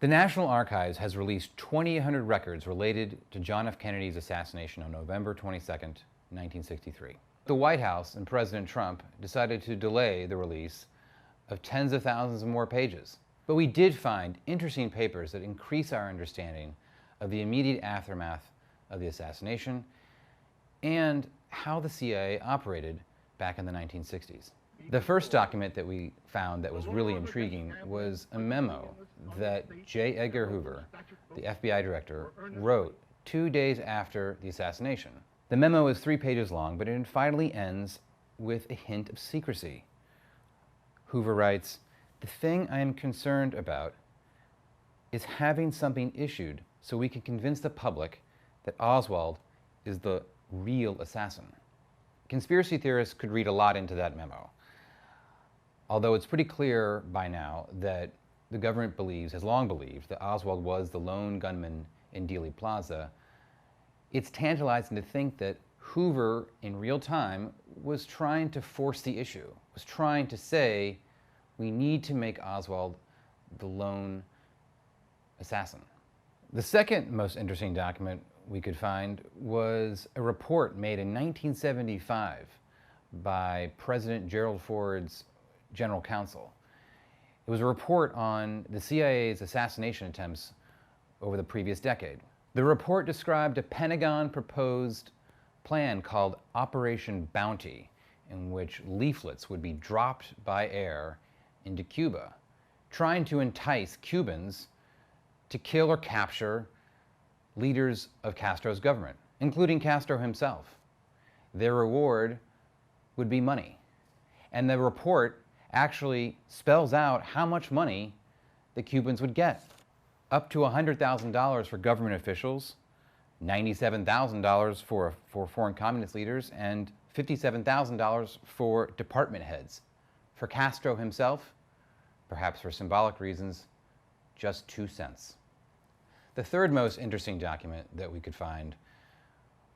The National Archives has released 2,800 records related to John F. Kennedy's assassination on November 22nd, 1963. The White House and President Trump decided to delay the release of tens of thousands of more pages. But we did find interesting papers that increase our understanding of the immediate aftermath of the assassination and how the CIA operated back in the 1960s. The first document that we found that was really intriguing was a memo that J. Edgar Hoover, the FBI director, wrote 2 days after the assassination. The memo is 3 pages long, but it finally ends with a hint of secrecy. Hoover writes, "The thing I am concerned about is having something issued so we can convince the public that Oswald is the real assassin." Conspiracy theorists could read a lot into that memo. Although it's pretty clear by now that the government has long believed that Oswald was the lone gunman in Dealey Plaza, it's tantalizing to think that Hoover, in real time, was trying to force the issue, was trying to say, we need to make Oswald the lone assassin. The second most interesting document we could find was a report made in 1975 by President Gerald Ford's general counsel. It was a report on the CIA's assassination attempts over the previous decade. The report described a Pentagon-proposed plan called Operation Bounty, in which leaflets would be dropped by air into Cuba, trying to entice Cubans to kill or capture leaders of Castro's government, including Castro himself. Their reward would be money. And the report actually spells out how much money the Cubans would get. Up to $100,000 for government officials, $97,000 for foreign communist leaders, and $57,000 for department heads. For Castro himself, perhaps for symbolic reasons, just 2 cents. The third most interesting document that we could find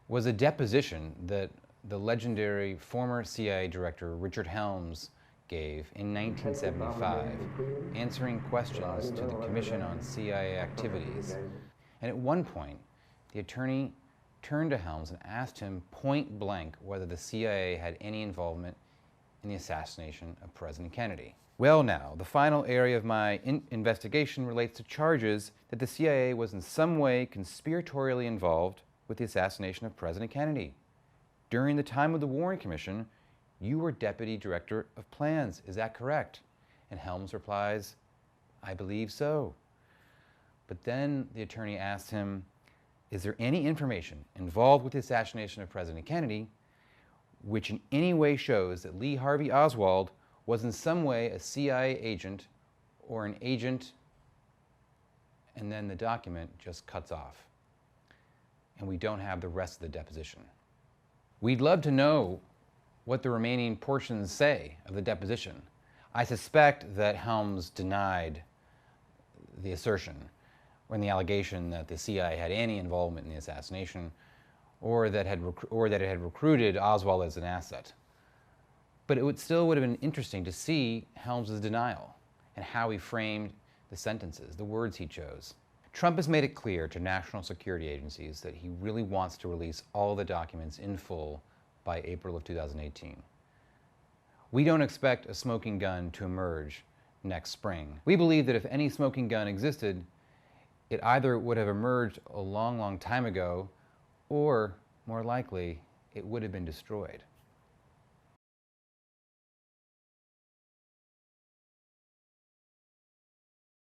was a deposition that the legendary former CIA director Richard Helms gave in 1975, answering questions to the Commission on CIA Activities. And at one point, the attorney turned to Helms and asked him point blank whether the CIA had any involvement in the assassination of President Kennedy. Well now, the final area of my investigation relates to charges that the CIA was in some way conspiratorially involved with the assassination of President Kennedy. During the time of the Warren Commission, you were Deputy Director of Plans, is that correct? And Helms replies, I believe so. But then the attorney asked him, is there any information involved with the assassination of President Kennedy which in any way shows that Lee Harvey Oswald was in some way a CIA agent or an agent? And then the document just cuts off. And we don't have the rest of the deposition. We'd love to know what the remaining portions say of the deposition. I suspect that Helms denied the assertion or the allegation that the CIA had any involvement in the assassination or that it had recruited Oswald as an asset. But it still would have been interesting to see Helms' denial and how he framed the sentences, the words he chose. Trump has made it clear to national security agencies that he really wants to release all the documents in full by April of 2018. We don't expect a smoking gun to emerge next spring. We believe that if any smoking gun existed, it either would have emerged a long, long time ago, or more likely, it would have been destroyed.